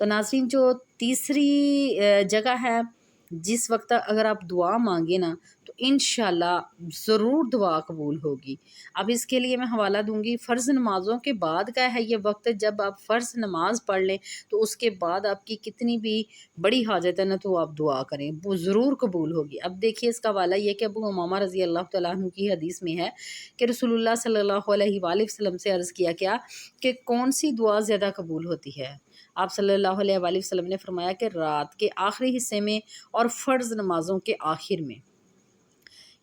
تو ناظرین جو تیسری جگہ ہے جس وقت اگر آپ دعا مانگے نا تو انشاءاللہ ضرور دعا قبول ہوگی۔ اب اس کے لیے میں حوالہ دوں گی، فرض نمازوں کے بعد کا ہے یہ وقت، جب آپ فرض نماز پڑھ لیں تو اس کے بعد آپ کی کتنی بھی بڑی حاجت ہے نا تو آپ دعا کریں، وہ ضرور قبول ہوگی۔ اب دیکھیے اس کا حوالہ یہ کہ ابو امامہ رضی اللہ تعالیٰ عنہ کی حدیث میں ہے کہ رسول اللہ صلی اللہ علیہ وآلہ وسلم سے عرض کیا کہ کون سی دعا زیادہ قبول ہوتی ہے؟ آپ صلی اللہ علیہ وآلہ وسلم نے فرمایا کہ رات کے آخری حصے میں اور فرض نمازوں کے آخر میں۔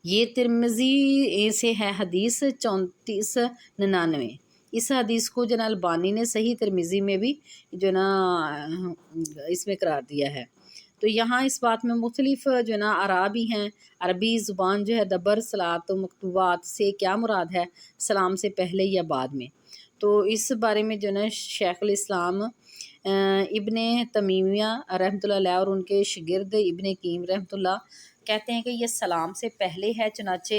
یہ ترمذی سے ہے حدیث 3499۔ اس حدیث کو جناب البانی نے صحیح ترمذی میں بھی جو نا اس میں قرار دیا ہے۔ تو یہاں اس بات میں مختلف جو نا عرابی ہیں، عربی زبان جو ہے دبر صلاۃ و مکتوبات سے کیا مراد ہے، سلام سے پہلے یا بعد میں۔ تو اس بارے میں جو نا شیخ الاسلام ابن تیمیہ رحمۃ اللہ علیہ اور ان کے شاگرد ابن قیم رحمۃ اللہ کہتے ہیں کہ یہ سلام سے پہلے ہے، چنانچہ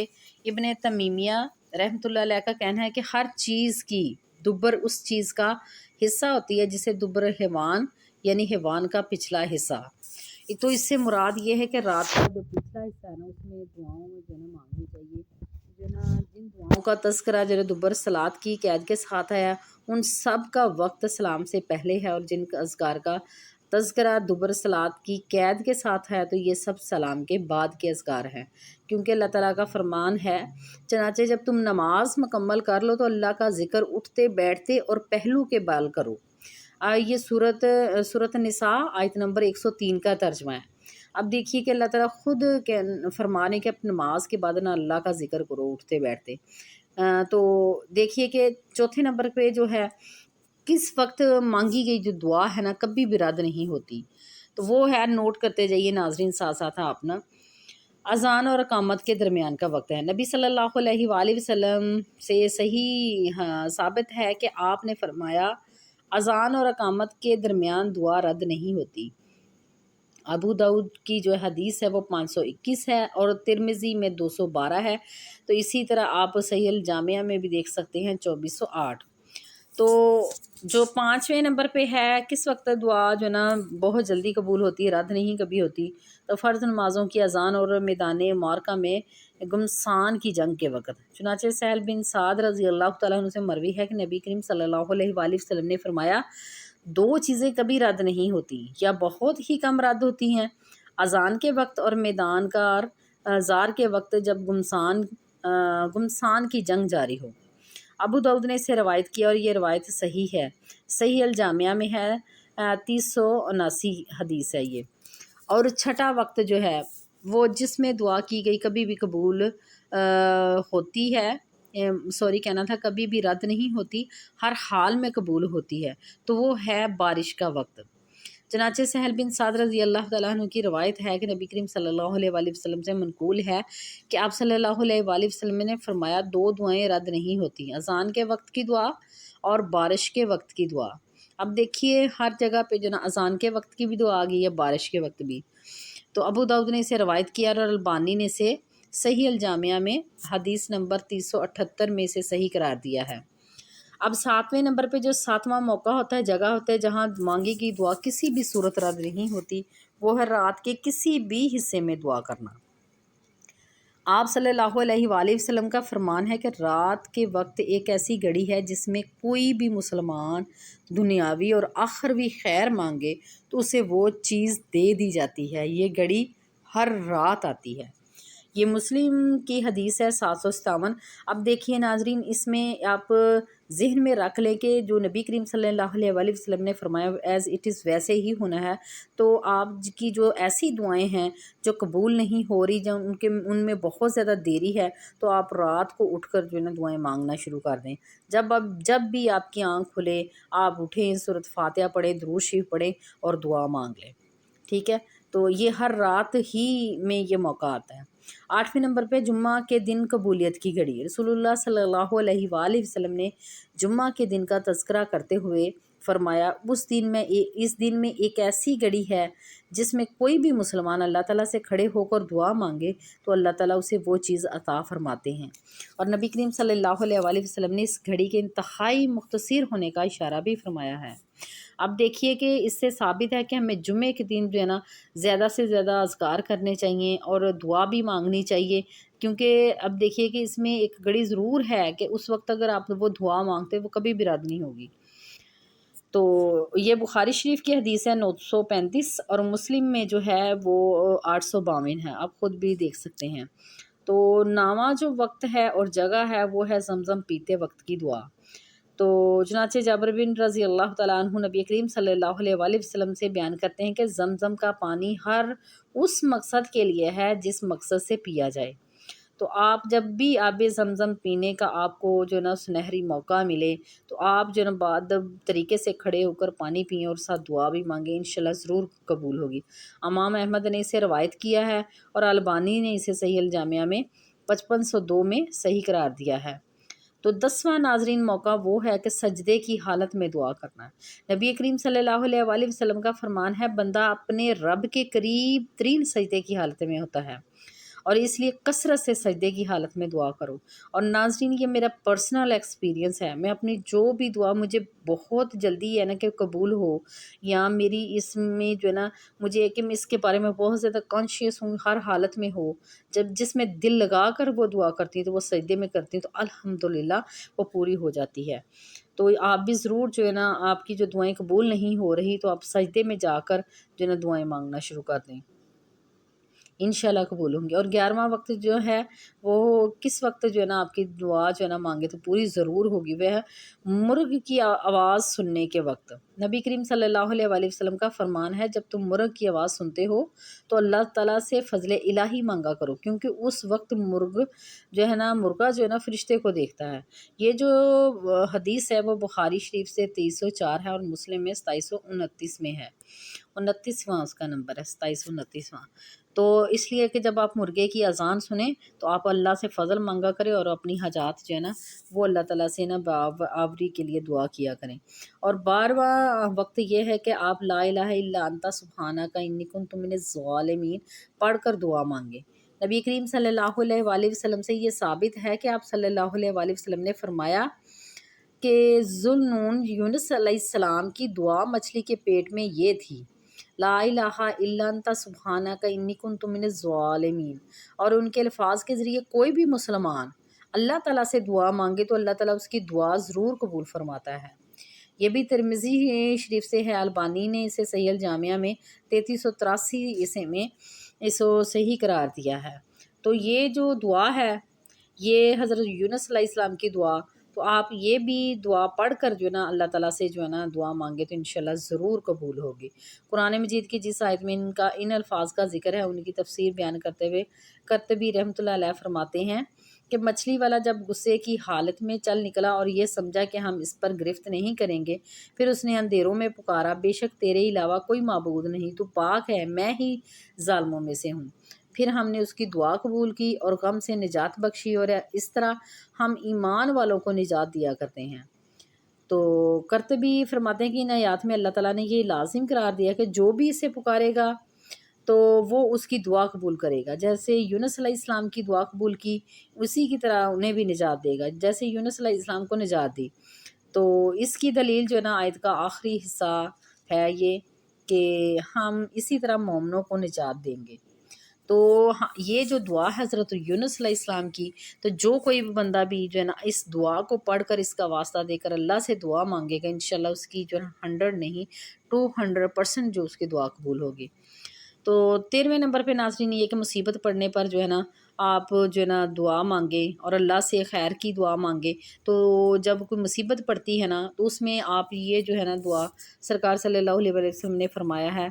ابن تیمیہ رحمۃ اللہ علیہ کا کہنا ہے کہ ہر چیز کی دبر اس چیز کا حصہ ہوتی ہے جسے دبر حیوان یعنی حیوان کا پچھلا حصہ۔ تو اس سے مراد یہ ہے کہ رات کا جو پچھلا حصہ ہے نا اس میں دعاؤں میں جو ہے نا مانگنی چاہیے، جو نا جن دعاؤں کا تذکرہ جو دبر صلاۃ کی قید کے ساتھ ہے ان سب کا وقت سلام سے پہلے ہے، اور جن اذکار کا تذکرہ دبر صلاۃ کی قید کے ساتھ ہے تو یہ سب سلام کے بعد کے اذکار ہیں، کیونکہ اللہ تعالیٰ کا فرمان ہے چنانچہ جب تم نماز مکمل کر لو تو اللہ کا ذکر اٹھتے بیٹھتے اور پہلو کے بال کرو۔ یہ سورۃ نساء آیت نمبر 103 کا ترجمہ ہے۔ اب دیکھیے کہ اللہ تعالیٰ خود فرمانے کہ اپنی نماز کے بعد نا اللہ کا ذکر کرو اٹھتے بیٹھتے۔ تو دیکھیے کہ چوتھے نمبر پہ جو ہے کس وقت مانگی گئی جو دعا ہے نا کبھی بھی رد نہیں ہوتی، تو وہ ہے، نوٹ کرتے جائیے ناظرین ساتھ ساتھ آپ نا، اذان اور اقامت کے درمیان کا وقت ہے۔ نبی صلی اللہ علیہ وآلہ وسلم سے صحیح ثابت ہے کہ آپ نے فرمایا اذان اور اقامت کے درمیان دعا رد نہیں ہوتی۔ ابو داؤد کی جو حدیث ہے وہ 521 ہے اور ترمذی میں 212 ہے، تو اسی طرح آپ صحیح الجامعہ میں بھی دیکھ سکتے ہیں 2408۔ تو جو 5ویں نمبر پہ ہے کس وقت دعا جو نا بہت جلدی قبول ہوتی ہے، رد نہیں کبھی ہوتی، تو فرض نمازوں کی اذان اور میدان معرکہ میں گمسان کی جنگ کے وقت۔ چنانچہ سہل بن سعد رضی اللہ تعالیٰ عنہ سے مروی ہے کہ نبی کریم صلی اللہ علیہ وآلہ وسلم نے فرمایا دو چیزیں کبھی رد نہیں ہوتی یا بہت ہی کم رد ہوتی ہیں، اذان کے وقت اور میدان زار کے وقت جب گمسان کی جنگ جاری ہو۔ ابو داؤد نے اسے روایت کیا اور یہ روایت صحیح ہے، صحیح الجامعہ میں ہے 379 حدیث ہے یہ۔ اور چھٹا وقت جو ہے وہ جس میں دعا کی گئی کبھی بھی قبول ہوتی ہے، کہنا تھا کبھی بھی رد نہیں ہوتی، ہر حال میں قبول ہوتی ہے، تو وہ ہے بارش کا وقت۔ چنانچہ سہل بن سعد رضی اللہ تعالیٰ عنہ کی روایت ہے کہ نبی کریم صلی اللہ علیہ وآلہ وسلم سے منقول ہے کہ آپ صلی اللہ علیہ وآلہ وسلم نے فرمایا دو دعائیں رد نہیں ہوتی، اذان کے وقت کی دعا اور بارش کے وقت کی دعا۔ اب دیکھیے ہر جگہ پہ جو نا اذان کے وقت کی بھی دعا آ گئی ہے، بارش کے وقت بھی۔ تو ابو داؤد نے اسے روایت کیا اور البانی نے اسے صحیح الجامعہ میں حدیث نمبر 378 میں اسے صحیح قرار دیا ہے۔ اب 7ویں نمبر پہ جو 7واں موقع ہوتا ہے، جگہ ہوتا ہے جہاں مانگی کی دعا کسی بھی صورت رد نہیں ہوتی، وہ ہے رات کے کسی بھی حصے میں دعا کرنا۔ آپ صلی اللہ علیہ وآلہ وسلم کا فرمان ہے کہ رات کے وقت ایک ایسی گھڑی ہے جس میں کوئی بھی مسلمان دنیاوی اور آخروی خیر مانگے تو اسے وہ چیز دے دی جاتی ہے، یہ گھڑی ہر رات آتی ہے۔ یہ مسلم کی حدیث ہے 757۔ اب دیکھیے ناظرین اس میں آپ ذہن میں رکھ لیں کہ جو نبی کریم صلی اللہ علیہ وآلہ وسلم نے فرمایا ایز اٹ از ویسے ہی ہونا ہے، تو آپ کی جو ایسی دعائیں ہیں جو قبول نہیں ہو رہی، جو ان میں بہت زیادہ دیری ہے، تو آپ رات کو اٹھ کر جو ہے نا دعائیں مانگنا شروع کر دیں۔ جب بھی آپ کی آنکھ کھلے آپ اٹھیں، سورۃ فاتحہ پڑھیں، درود شریف پڑھیں اور دعا مانگ لیں، ٹھیک ہے؟ تو یہ ہر رات ہی میں یہ موقع آتا ہے۔ 8ویں نمبر پہ جمعہ کے دن قبولیت کی گھڑی۔ رسول اللہ صلی اللہ علیہ وآلہ وسلم نے جمعہ کے دن کا تذکرہ کرتے ہوئے فرمایا اس دن میں ایک ایسی گھڑی ہے جس میں کوئی بھی مسلمان اللہ تعالیٰ سے کھڑے ہو کر دعا مانگے تو اللہ تعالیٰ اسے وہ چیز عطا فرماتے ہیں، اور نبی کریم صلی اللہ علیہ وآلہ وسلم نے اس گھڑی کے انتہائی مختصر ہونے کا اشارہ بھی فرمایا ہے۔ اب دیکھیے کہ اس سے ثابت ہے کہ ہمیں جمعے کے دن جو ہے نا زیادہ سے زیادہ اذکار کرنے چاہیے اور دعا بھی مانگنی چاہیے، کیونکہ اب دیکھیے کہ اس میں ایک گڑی ضرور ہے کہ اس وقت اگر آپ وہ دعا مانگتے وہ کبھی بھی رد نہیں ہوگی۔ تو یہ بخاری شریف کی حدیث ہے 935، اور مسلم میں جو ہے وہ 852 ہے، آپ خود بھی دیکھ سکتے ہیں۔ تو نامہ جو وقت ہے اور جگہ ہے وہ ہے زمزم پیتے وقت کی دعا۔ تو چنانچہ جابر بن رضی اللہ تعالیٰ عنہ نبی کریم صلی اللہ علیہ وآلہ وسلم سے بیان کرتے ہیں کہ زمزم کا پانی ہر اس مقصد کے لیے ہے جس مقصد سے پیا جائے۔ تو آپ جب بھی آب زمزم پینے کا آپ کو جو ہے نا سنہری موقع ملے تو آپ جو ہے نا بادب طریقے سے کھڑے ہو کر پانی پئیں اور ساتھ دعا بھی مانگیں، انشاءاللہ ضرور قبول ہوگی۔ امام احمد نے اسے روایت کیا ہے اور البانی نے اسے صحیح الجامعہ میں 5502 میں صحیح قرار دیا ہے۔ تو 10واں ناظرین موقع وہ ہے کہ سجدے کی حالت میں دعا کرنا ہے۔ نبی کریم صلی اللہ علیہ وآلہ وسلم کا فرمان ہے بندہ اپنے رب کے قریب ترین سجدے کی حالت میں ہوتا ہے، اور اس لیے کثرت سے سجدے کی حالت میں دعا کرو۔ اور ناظرین یہ میرا پرسنل ایکسپیرینس ہے، میں اپنی جو بھی دعا مجھے بہت جلدی ہے نا کہ قبول ہو، یا میری اس میں جو ہے نا مجھے کہ میں اس کے بارے میں بہت زیادہ کانشیس ہوں، ہر حالت میں ہو، جس میں دل لگا کر وہ دعا کرتی ہوں تو وہ سجدے میں کرتی ہوں تو الحمدللہ وہ پوری ہو جاتی ہے۔ تو آپ بھی ضرور جو ہے نا آپ کی جو دعائیں قبول نہیں ہو رہی تو آپ سجدے میں جا کر جو ہے نا دعائیں مانگنا شروع کر دیں، انشاءاللہ قبول ہوں گے۔ اور 11واں وقت جو ہے وہ کس وقت جو ہے نا آپ کی دعا جو ہے نا مانگے تو پوری ضرور ہوگی، وہ ہے مرغ کی آواز سننے کے وقت۔ نبی کریم صلی اللہ علیہ وآلہ وسلم کا فرمان ہے جب تم مرغ کی آواز سنتے ہو تو اللہ تعالیٰ سے فضل الہی مانگا کرو، کیونکہ اس وقت مرغ جو ہے نا مرغا جو ہے نا فرشتے کو دیکھتا ہے۔ یہ جو حدیث ہے وہ بخاری شریف سے 2304 ہے اور مسلم میں 2729 میں ہے، 29واں اس کا نمبر ہے، 2729واں۔ تو اس لیے کہ جب آپ مرغے کی اذان سنیں تو آپ اللہ سے فضل مانگا کریں اور اپنی حاجات جو ہے نا وہ اللہ تعالیٰ سے نا آوری کے لیے دعا کیا کریں۔ اور 12واں وقت یہ ہے کہ آپ لا الہ الا انت سبحانک انی کنت من الظالمین پڑھ کر دعا مانگیں۔ نبی کریم صلی اللہ علیہ وآلہ وسلم سے یہ ثابت ہے کہ آپ صلی اللہ علیہ وآلہ وسلم نے فرمایا کہ ذوالنون یونس علیہ السلام کی دعا مچھلی کے پیٹ میں یہ تھی، لا الہ الا انت سبحانک انی کنت من الظالمین۔ اور ان کے الفاظ کے ذریعے کوئی بھی مسلمان اللہ تعالیٰ سے دعا مانگے تو اللہ تعالیٰ اس کی دعا ضرور قبول فرماتا ہے۔ یہ بھی ترمذی شریف سے ہے، البانی نے اسے صحیح الجامعہ میں 3383 عیسوی میں اس کو صحیح قرار دیا ہے۔ تو یہ جو دعا ہے یہ حضرت یونس علیہ السلام کی دعا، تو آپ یہ بھی دعا پڑھ کر جو ہے نا اللہ تعالیٰ سے جو ہے نا دعا مانگے تو انشاءاللہ ضرور قبول ہوگی۔ قرآن مجید کی جس آیت میں ان الفاظ کا ذکر ہے ان کی تفسیر بیان کرتے ہوئے قرطبی رحمۃ اللہ علیہ فرماتے ہیں کہ مچھلی والا جب غصے کی حالت میں چل نکلا اور یہ سمجھا کہ ہم اس پر گرفت نہیں کریں گے، پھر اس نے اندھیروں میں پکارا، بے شک تیرے علاوہ کوئی معبود نہیں، تو پاک ہے، میں ہی ظالموں میں سے ہوں۔ پھر ہم نے اس کی دعا قبول کی اور غم سے نجات بخشی، اور اس طرح ہم ایمان والوں کو نجات دیا کرتے ہیں۔ تو قرطبی فرماتے ہیں کہ ان آیات میں اللہ تعالیٰ نے یہ لازم قرار دیا کہ جو بھی اسے پکارے گا تو وہ اس کی دعا قبول کرے گا، جیسے یونس علیہ السلام کی دعا قبول کی اسی کی طرح انہیں بھی نجات دے گا جیسے یونس علیہ السلام کو نجات دی۔ تو اس کی دلیل جو ہے نا آیت کا آخری حصہ ہے یہ کہ ہم اسی طرح مومنوں کو نجات دیں گے۔ تو یہ جو دعا ہے حضرت یونس علیہ السلام کی، تو جو کوئی بھی بندہ بھی جو ہے نا اس دعا کو پڑھ کر اس کا واسطہ دے کر اللہ سے دعا مانگے گا انشاءاللہ اس کی جو ہے 100 نہیں 200% جو اس کی دعا قبول ہوگی۔ تو 13ویں نمبر پہ ناظرین یہ کہ مصیبت پڑنے پر جو ہے نا آپ جو ہے نا دعا مانگیں اور اللہ سے خیر کی دعا مانگیں۔ تو جب کوئی مصیبت پڑتی ہے نا تو اس میں آپ یہ جو ہے نا دعا سرکار صلی اللہ علیہ وسلم نے فرمایا ہے،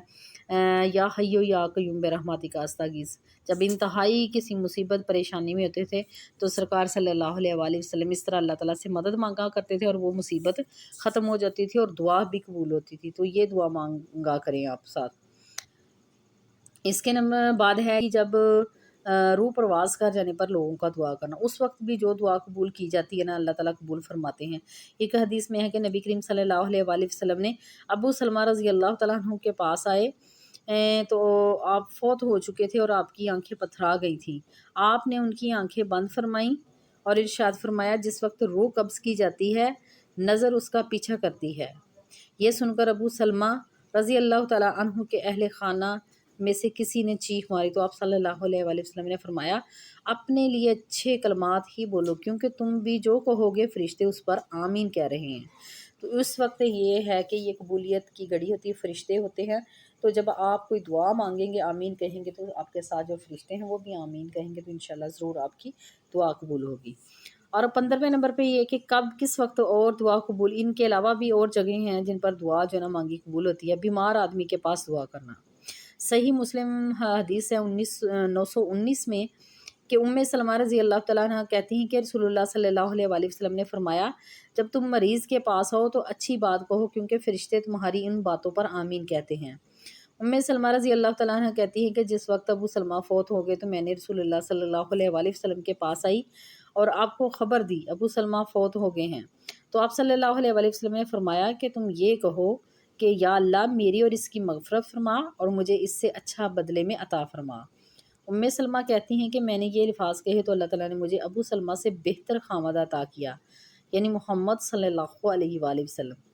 یا حیو یا قیوم برحمتک استغیث۔ جب انتہائی کسی مصیبت پریشانی میں ہوتے تھے تو سرکار صلی اللہ علیہ وآلہ وسلم اس طرح اللہ تعالیٰ سے مدد مانگا کرتے تھے اور وہ مصیبت ختم ہو جاتی تھی اور دعا بھی قبول ہوتی تھی۔ تو یہ دعا مانگا کریں آپ ساتھ۔ اس کے نمبر بعد ہے کہ جب روح پرواز کر جانے پر لوگوں کا دعا کرنا، اس وقت بھی جو دعا قبول کی جاتی ہے نا اللہ تعالیٰ قبول فرماتے ہیں۔ ایک حدیث میں ہے کہ نبی کریم صلی اللہ علیہ وآلہ وسلم نے ابو سلمہ رضی اللہ تعالیٰ عنہ کے پاس آئے تو آپ فوت ہو چکے تھے اور آپ کی آنکھیں پتھرا گئی تھیں۔ آپ نے ان کی آنکھیں بند فرمائیں اور ارشاد فرمایا جس وقت روح قبض کی جاتی ہے نظر اس کا پیچھا کرتی ہے، یہ سن کر ابو سلمہ رضی اللہ تعالیٰ عنہ کے اہل خانہ میں سے کسی نے چیخ ماری تو آپ صلی اللہ علیہ وآلہ وسلم نے فرمایا اپنے لیے اچھے کلمات ہی بولو، کیونکہ تم بھی جو کہو گے فرشتے اس پر آمین کہہ رہے ہیں۔ تو اس وقت یہ ہے کہ یہ قبولیت کی گھڑی ہوتی ہے، فرشتے ہوتے ہیں، تو جب آپ کوئی دعا مانگیں گے آمین کہیں گے تو آپ کے ساتھ جو فرشتے ہیں وہ بھی آمین کہیں گے، تو انشاءاللہ ضرور آپ کی دعا قبول ہوگی۔ اور 15ویں نمبر پہ یہ کہ کب کس وقت اور دعا قبول، ان کے علاوہ بھی اور جگہیں ہیں جن پر دعا جو ہے نا مانگی قبول ہوتی ہے۔ بیمار آدمی کے پاس دعا کرنا، صحیح مسلم حدیث ہے 919 میں کہ ام سلمہ رضی اللہ تعالیٰ عنہ کہتی ہیں کہ رسول اللہ صلی اللہ علیہ وآلہ وسلم نے فرمایا جب تم مریض کے پاس ہو تو اچھی بات کہو، کیونکہ فرشتے تمہاری ان باتوں پر آمین کہتے ہیں۔ ام سلمہ رضی اللہ تعالیٰ عنہ کہتی ہیں کہ جس وقت ابو سلمہ فوت ہو گئے تو میں نے رسول اللہ صلی اللہ علیہ وآلہ وسلم کے پاس آئی اور آپ کو خبر دی ابو سلمہ فوت ہو گئے ہیں، تو آپ صلی اللہ علیہ وآلہ وسلم نے فرمایا کہ تم یہ کہو کہ یا اللہ میری اور اس کی مغفرت فرما اور مجھے اس سے اچھا بدلے میں عطا فرما۔ ام سلمہ کہتی ہیں کہ میں نے یہ الفاظ کہے تو اللہ تعالیٰ نے مجھے ابو سلمہ سے بہتر خامد عطا کیا، یعنی محمد صلی اللہ علیہ وآلہ وسلم۔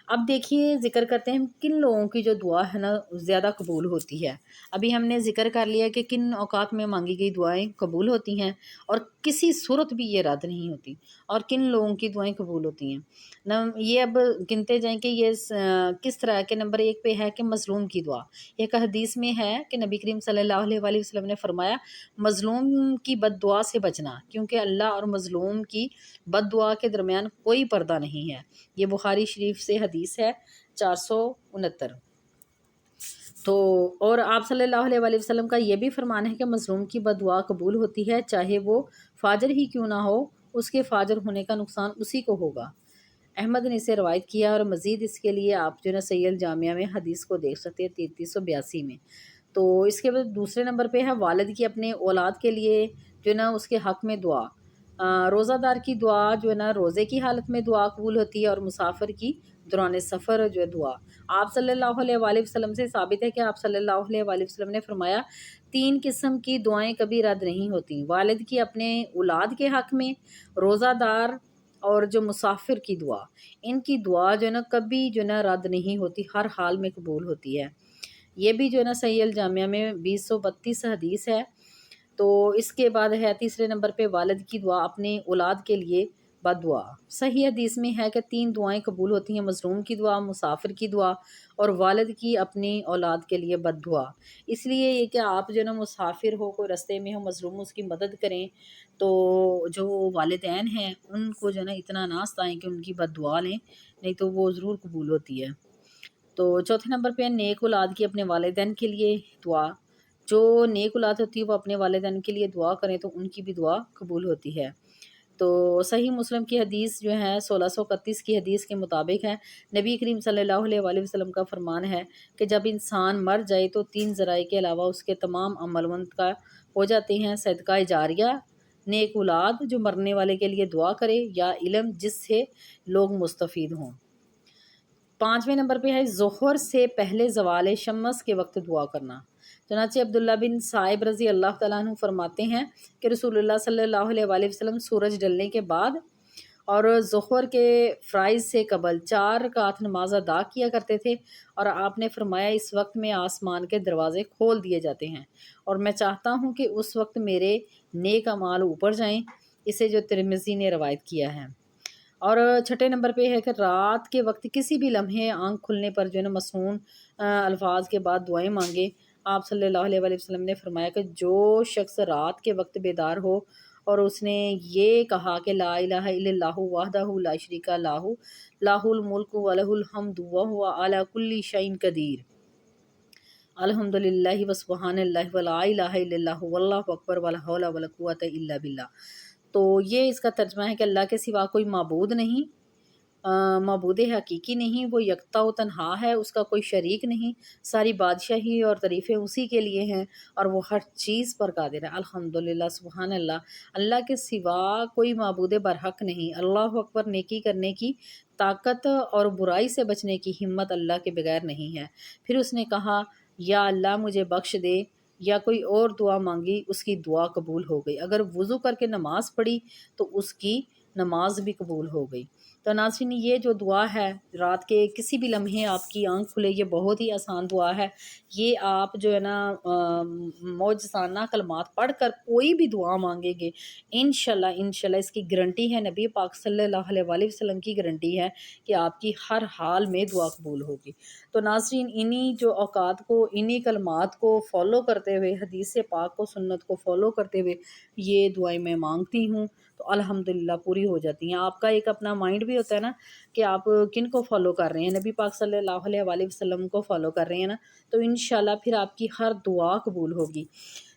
اب دیکھیے ذکر کرتے ہیں کن لوگوں کی جو دعا ہے نا زیادہ قبول ہوتی ہے۔ ابھی ہم نے ذکر کر لیا کہ کن اوقات میں مانگی گئی دعائیں قبول ہوتی ہیں اور کسی صورت بھی یہ رد نہیں ہوتی، اور کن لوگوں کی دعائیں قبول ہوتی ہیں۔ یہ اب گنتے جائیں کہ یہ کس طرح کے نمبر 1 پہ ہے کہ مظلوم کی دعا۔ ایک حدیث میں ہے کہ نبی کریم صلی اللہ علیہ وآلہ وسلم نے فرمایا مظلوم کی بد دعا سے بچنا، کیونکہ اللہ اور مظلوم کی بد دعا کے درمیان کوئی پردہ نہیں ہے۔ یہ بخاری شریف سے حدیث ہے 469۔ تو اور آپ صلی اللہ علیہ وآلہ وسلم کا یہ بھی فرمان ہے کہ مظلوم کی بد دعا قبول ہوتی ہے، چاہے وہ فاجر ہی کیوں نہ ہو، اس کے فاجر ہونے کا نقصان اسی کو ہوگا۔ احمد نے اسے روایت کیا، اور مزید اس کے لیے آپ جو نا صحیح الجامعہ میں حدیث کو دیکھ سکتے ہیں 3382 میں۔ تو اس کے بعد دوسرے نمبر پہ ہے والد کی اپنے اولاد کے لیے جو نا اس کے حق میں دعا۔ روزہ دار کی دعا جو ہے نا روزے کی حالت میں دعا قبول ہوتی ہے، اور مسافر کی دوران سفر جو ہے دعا۔ آپ صلی اللہ علیہ وآلہ وسلم سے ثابت ہے کہ آپ صلی اللہ علیہ وآلہ وسلم نے فرمایا 3 قسم کی دعائیں کبھی رد نہیں ہوتی، والد کی اپنے اولاد کے حق میں، روزہ دار اور جو مسافر کی دعا۔ ان کی دعا جو ہے نا کبھی جو ہے نا رد نہیں ہوتی، ہر حال میں قبول ہوتی ہے۔ یہ بھی جو ہے نا صحیح الجامعہ میں 2032 حدیث ہے۔ تو اس کے بعد ہے تیسرے نمبر پہ والد کی دعا اپنے اولاد کے لیے بد دعا۔ صحیح حدیث میں ہے کہ 3 دعائیں قبول ہوتی ہیں، مظلوم کی دعا، مسافر کی دعا اور والد کی اپنی اولاد کے لیے بد دعا۔ اس لیے یہ کہ آپ جو نا مسافر ہو، کوئی رستے میں ہو، مظلوم اس کی مدد کریں، تو جو والدین ہیں ان کو جو نا اتنا نہ ستائیں کہ ان کی بد دعا لیں، نہیں تو وہ ضرور قبول ہوتی ہے۔ تو چوتھے نمبر پہ نیک اولاد کی اپنے والدین کے لیے دعا۔ جو نیک اولاد ہوتی ہے وہ اپنے والدین کے لیے دعا کریں تو ان کی بھی دعا قبول ہوتی ہے۔ تو صحیح مسلم کی حدیث جو ہے 1631 کی حدیث کے مطابق ہے، نبی کریم صلی اللہ علیہ وآلہ وسلم کا فرمان ہے کہ جب انسان مر جائے تو 3 ذرائع کے علاوہ اس کے تمام عمل منقطع ہو جاتے ہیں: صدقہ جاریہ، نیک اولاد جو مرنے والے کے لیے دعا کرے، یا علم جس سے لوگ مستفید ہوں۔ 5ویں نمبر پہ ہے ظہر سے پہلے زوال شمس کے وقت دعا کرنا۔ چنانچہ عبداللہ بن صائب رضی اللہ تعالیٰ عنہ فرماتے ہیں کہ رسول اللہ صلی اللہ علیہ وآلہ وسلم سورج ڈلنے کے بعد اور ظہر کے فرائض سے قبل 4 رکعت نماز ادا کیا کرتے تھے، اور آپ نے فرمایا اس وقت میں آسمان کے دروازے کھول دیے جاتے ہیں اور میں چاہتا ہوں کہ اس وقت میرے نیک اعمال اوپر جائیں۔ اسے جو ترمذی نے روایت کیا ہے۔ اور 6 نمبر پہ ہے کہ رات کے وقت کسی بھی لمحے آنکھ کھلنے پر جو ہے نا مسنون الفاظ کے بعد دعائیں مانگے۔ آپ صلی اللہ علیہ وآلہ وسلم نے فرمایا کہ جو شخص رات کے وقت بیدار ہو اور اس نے یہ کہا کہ لا الہ الا اللہ وحدہ لا شریک لہ لہ الملک ولہ الحمد وہو علی کل شیء قدیر، الحمدللہ وسبحان اللہ ولا الہ الا اللہ واللہ اکبر ولا حول ولا قوۃ الا باللہ۔ تو یہ اس کا ترجمہ ہے کہ اللہ کے سوا کوئی معبود نہیں، معبود حقیقی نہیں، وہ یکتا و تنہا ہے، اس کا کوئی شریک نہیں، ساری بادشاہی اور تعریفیں اسی کے لیے ہیں اور وہ ہر چیز پر قادر ہے۔ الحمدللہ، سبحان اللہ، اللہ کے سوا کوئی معبود برحق نہیں، اللہ اکبر، نیکی کرنے کی طاقت اور برائی سے بچنے کی ہمت اللہ کے بغیر نہیں ہے۔ پھر اس نے کہا یا اللہ مجھے بخش دے، یا کوئی اور دعا مانگی، اس کی دعا قبول ہو گئی۔ اگر وضو کر کے نماز پڑھی تو اس کی نماز بھی قبول ہو گئی۔ تو ناظرین یہ جو دعا ہے رات کے کسی بھی لمحے آپ کی آنکھ کھلے، یہ بہت ہی آسان دعا ہے۔ یہ آپ جو ہے نا معجزانہ کلمات پڑھ کر کوئی بھی دعا مانگیں گے انشاءاللہ اس کی گارنٹی ہے، نبی پاک صلی اللہ علیہ وآلہ وسلم کی گارنٹی ہے کہ آپ کی ہر حال میں دعا قبول ہوگی۔ تو ناظرین انہی جو اوقات کو، انہی کلمات کو فالو کرتے ہوئے، حدیث پاک کو، سنت کو فالو کرتے ہوئے یہ دعائیں میں مانگتی ہوں تو الحمدللہ پوری ہو جاتی ہیں۔ آپ کا ایک اپنا مائنڈ بھی ہوتا ہے نا کہ آپ کن کو فالو کر رہے ہیں، نبی پاک صلی اللہ علیہ وآلہ وسلم کو فالو کر رہے ہیں نا، تو انشاءاللہ پھر آپ کی ہر دعا قبول ہوگی۔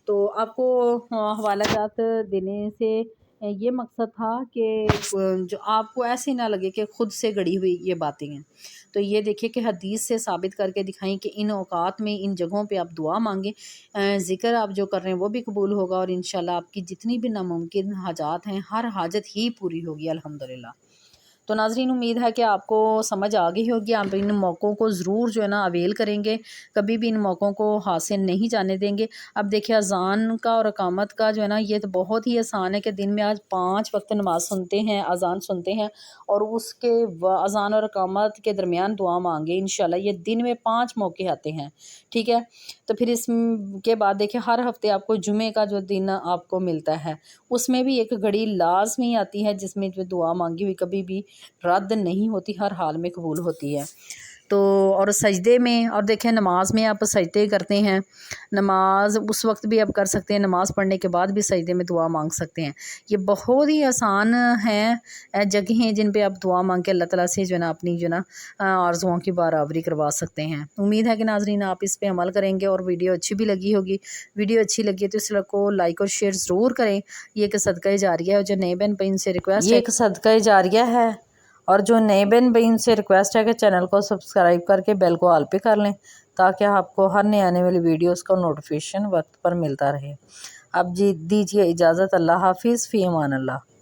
تو آپ کو حوالہ جات دینے سے یہ مقصد تھا کہ جو آپ کو ایسے نہ لگے کہ خود سے گڑی ہوئی یہ باتیں ہیں، تو یہ دیکھیں کہ حدیث سے ثابت کر کے دکھائیں کہ ان اوقات میں ان جگہوں پہ آپ دعا مانگیں، ذکر آپ جو کر رہے ہیں وہ بھی قبول ہوگا، اور انشاءاللہ آپ کی جتنی بھی ناممکن حاجات ہیں ہر حاجت ہی پوری ہوگی الحمدللہ۔ تو ناظرین امید ہے کہ آپ کو سمجھ آ گئی ہوگی، آپ ان موقعوں کو ضرور جو ہے نا اویل کریں گے، کبھی بھی ان موقعوں کو ہاتھ سے نہیں جانے دیں گے۔ اب دیکھیں اذان کا اور اقامت کا جو ہے نا یہ تو بہت ہی آسان ہے کہ دن میں آج 5 وقت نماز سنتے ہیں، اذان سنتے ہیں، اور اس کے اذان اور اقامت کے درمیان دعا مانگے انشاءاللہ۔ یہ دن میں 5 موقع آتے ہیں، ٹھیک ہے۔ تو پھر اس کے بعد دیکھیں ہر ہفتے آپ کو جمعے کا جو دن آپ کو ملتا ہے اس میں بھی ایک گھڑی لازمی آتی ہے جس میں جو دعا مانگی ہوئی کبھی بھی رد نہیں ہوتی، ہر حال میں قبول ہوتی ہے۔ تو اور سجدے میں، اور دیکھیں نماز میں آپ سجدے کرتے ہیں، نماز اس وقت بھی آپ کر سکتے ہیں، نماز پڑھنے کے بعد بھی سجدے میں دعا مانگ سکتے ہیں۔ یہ بہت ہی آسان ہیں جگہیں جن پہ آپ دعا مانگ کے اللہ تعالیٰ سے جو ہے نا اپنی جو ہے نا آرزوؤں کی برآوری کروا سکتے ہیں۔ امید ہے کہ ناظرین آپ اس پہ عمل کریں گے اور ویڈیو اچھی بھی لگی ہوگی۔ ویڈیو اچھی لگی ہے تو اس کو لائک اور شیئر ضرور کریں۔ یہ ایک صدقہ جاریہ ہے، اور جو نئے بہن بھائی ان سے ریکویسٹ ہے، یہ ایک صدقہ جاریہ ہے، اور جو نئے بہن بھائی ان سے ریکویسٹ ہے کہ چینل کو سبسکرائب کر کے بیل کو آل پہ کر لیں تاکہ آپ کو ہر نئے آنے والی ویڈیوز کا نوٹیفیکیشن وقت پر ملتا رہے۔ اب جی دیجیے اجازت، اللہ حافظ، فی امان اللہ۔